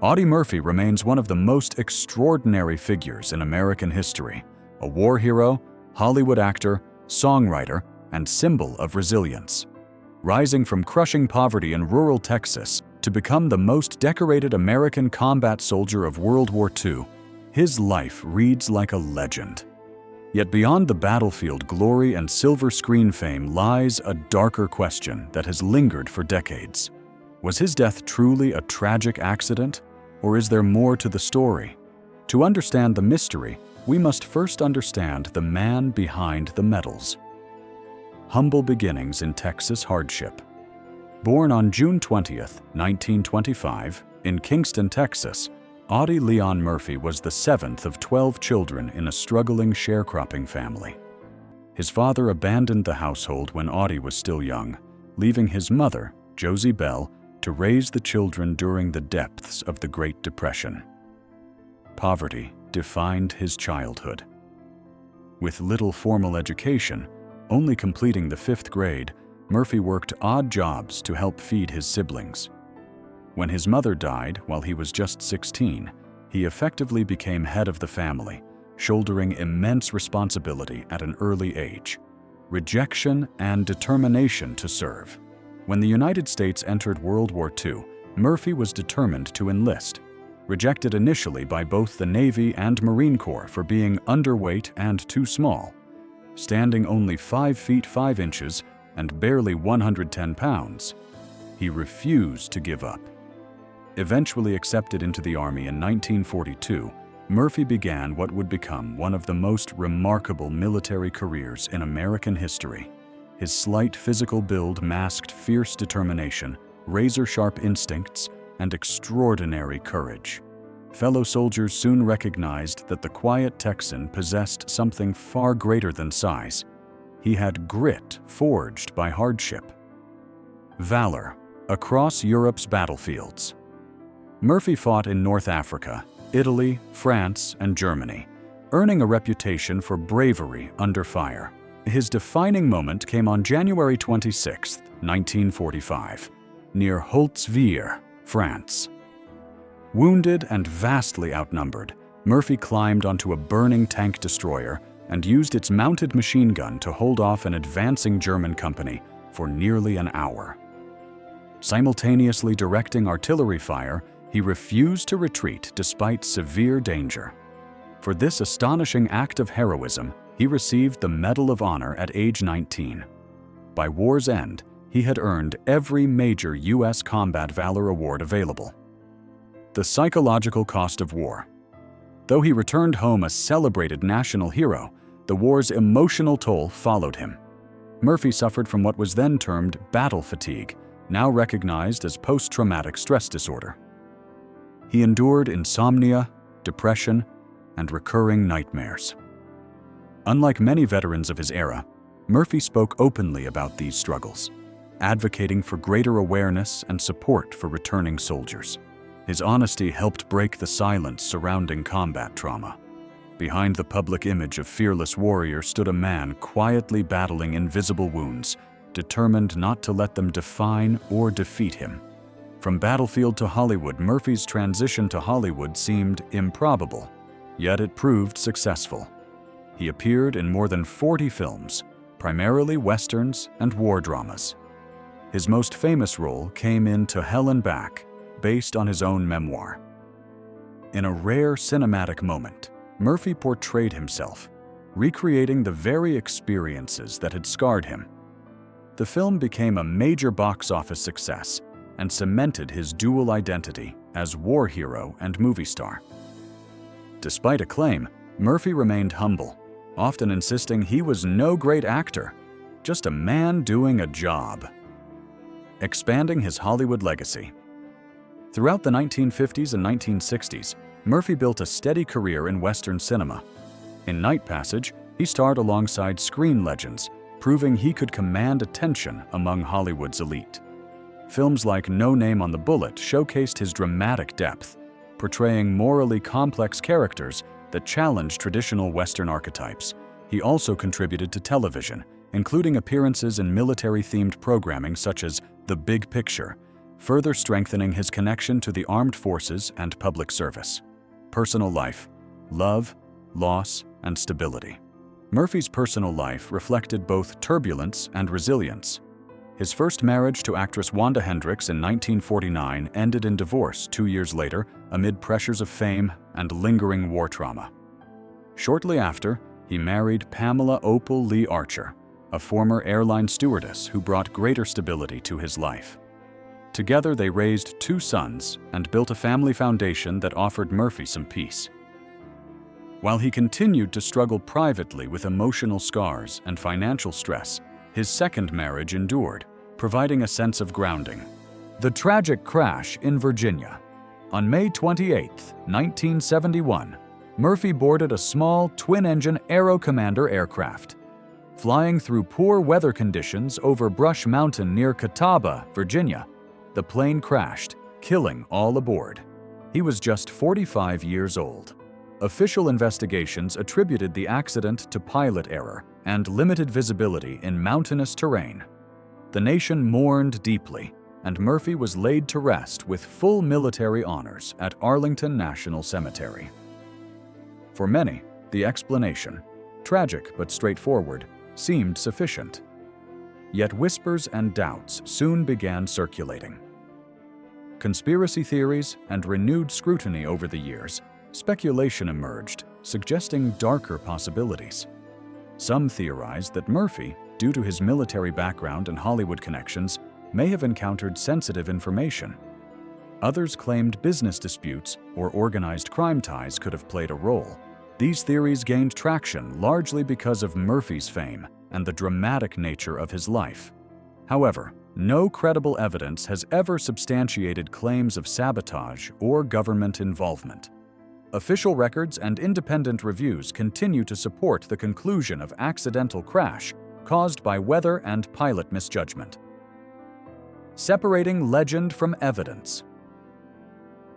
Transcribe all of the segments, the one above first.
Audie Murphy remains one of the most extraordinary figures in American history, a war hero, Hollywood actor, songwriter, and symbol of resilience. Rising from crushing poverty in rural Texas to become the most decorated American combat soldier of World War II, his life reads like a legend. Yet beyond the battlefield glory and silver screen fame lies a darker question that has lingered for decades. Was his death truly a tragic accident, or is there more to the story? To understand the mystery, we must first understand the man behind the medals. Humble beginnings in Texas hardship. Born on June 20th, 1925, in Kingston, Texas, Audie Leon Murphy was the seventh of 12 children in a struggling sharecropping family. His father abandoned the household when Audie was still young, leaving his mother, Josie Bell, to raise the children during the depths of the Great Depression. Poverty defined his childhood. With little formal education, only completing the 5th grade, Murphy worked odd jobs to help feed his siblings. When his mother died while he was just 16, he effectively became head of the family, shouldering immense responsibility at an early age, rejection and determination to serve. When the United States entered World War II, Murphy was determined to enlist, rejected initially by both the Navy and Marine Corps for being underweight and too small. Standing only 5 feet 5 inches and barely 110 pounds, he refused to give up. Eventually accepted into the Army in 1942, Murphy began what would become one of the most remarkable military careers in American history. His slight physical build masked fierce determination, razor-sharp instincts, and extraordinary courage. Fellow soldiers soon recognized that the quiet Texan possessed something far greater than size. He had grit forged by hardship. Valor across Europe's battlefields. Murphy fought in North Africa, Italy, France, and Germany, earning a reputation for bravery under fire. His defining moment came on January 26, 1945, near Holtzwihr, France. Wounded and vastly outnumbered, Murphy climbed onto a burning tank destroyer and used its mounted machine gun to hold off an advancing German company for nearly an hour. Simultaneously directing artillery fire, he refused to retreat despite severe danger. For this astonishing act of heroism, he received the Medal of Honor at age 19. By war's end, he had earned every major U.S. Combat Valor Award available. The psychological cost of war. Though he returned home a celebrated national hero, the war's emotional toll followed him. Murphy suffered from what was then termed battle fatigue, now recognized as post-traumatic stress disorder. He endured insomnia, depression, and recurring nightmares. Unlike many veterans of his era, Murphy spoke openly about these struggles, advocating for greater awareness and support for returning soldiers. His honesty helped break the silence surrounding combat trauma. Behind the public image of fearless warrior stood a man quietly battling invisible wounds, determined not to let them define or defeat him. From battlefield to Hollywood, Murphy's transition to Hollywood seemed improbable, yet it proved successful. He appeared in more than 40 films, primarily westerns and war dramas. His most famous role came in To Hell and Back, based on his own memoir. In a rare cinematic moment, Murphy portrayed himself, recreating the very experiences that had scarred him. The film became a major box office success and cemented his dual identity as war hero and movie star. Despite acclaim, Murphy remained humble, often insisting he was no great actor, just a man doing a job. Expanding his Hollywood legacy. Throughout the 1950s and 1960s, Murphy built a steady career in Western cinema. In Night Passage, he starred alongside screen legends, proving he could command attention among Hollywood's elite. Films like No Name on the Bullet showcased his dramatic depth, portraying morally complex characters that challenged traditional Western archetypes. He also contributed to television, including appearances in military-themed programming such as The Big Picture, further strengthening his connection to the armed forces and public service. Personal life: love, loss, and stability. Murphy's personal life reflected both turbulence and resilience. His first marriage to actress Wanda Hendricks in 1949 ended in divorce 2 years later amid pressures of fame and lingering war trauma. Shortly after, he married Pamela Opal Lee Archer, a former airline stewardess who brought greater stability to his life. Together, they raised 2 sons and built a family foundation that offered Murphy some peace. While he continued to struggle privately with emotional scars and financial stress, his second marriage endured, providing a sense of grounding. The tragic crash in Virginia. On May 28, 1971, Murphy boarded a small twin-engine Aero Commander aircraft. Flying through poor weather conditions over Brush Mountain near Catawba, Virginia, the plane crashed, killing all aboard. He was just 45 years old. Official investigations attributed the accident to pilot error and limited visibility in mountainous terrain. The nation mourned deeply, and Murphy was laid to rest with full military honors at Arlington National Cemetery. For many, the explanation, tragic but straightforward, seemed sufficient. Yet whispers and doubts soon began circulating. Conspiracy theories and renewed scrutiny over the years, speculation emerged, suggesting darker possibilities. Some theorized that Murphy, due to his military background and Hollywood connections, may have encountered sensitive information. Others claimed business disputes or organized crime ties could have played a role. These theories gained traction largely because of Murphy's fame and the dramatic nature of his life. However, no credible evidence has ever substantiated claims of sabotage or government involvement. Official records and independent reviews continue to support the conclusion of accidental crash caused by weather and pilot misjudgment. Separating legend from evidence.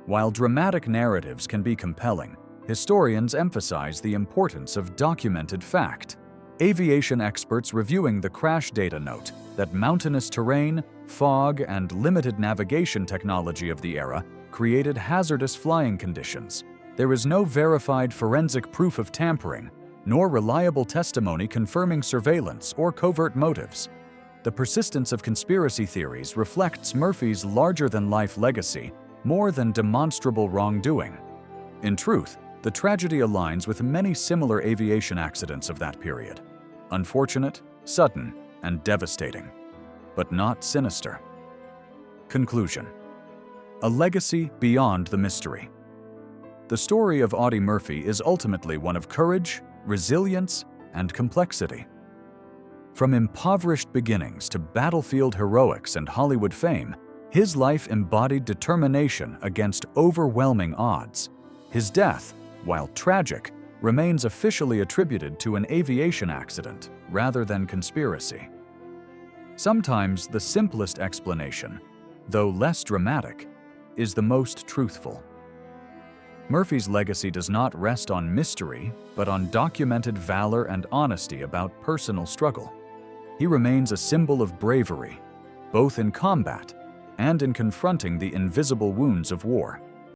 While dramatic narratives can be compelling, historians emphasize the importance of documented fact. Aviation experts reviewing the crash data note that mountainous terrain, fog, and limited navigation technology of the era created hazardous flying conditions. There is no verified forensic proof of tampering, nor reliable testimony confirming surveillance or covert motives. The persistence of conspiracy theories reflects Murphy's larger-than-life legacy more than demonstrable wrongdoing. In truth, the tragedy aligns with many similar aviation accidents of that period. Unfortunate, sudden, and devastating, but not sinister. Conclusion. A legacy beyond the mystery. The story of Audie Murphy is ultimately one of courage, resilience, and complexity. From impoverished beginnings to battlefield heroics and Hollywood fame, his life embodied determination against overwhelming odds. His death, while tragic, remains officially attributed to an aviation accident rather than conspiracy. Sometimes the simplest explanation, though less dramatic, is the most truthful. Murphy's legacy does not rest on mystery, but on documented valor and honesty about personal struggle. He remains a symbol of bravery, both in combat and in confronting the invisible wounds of war.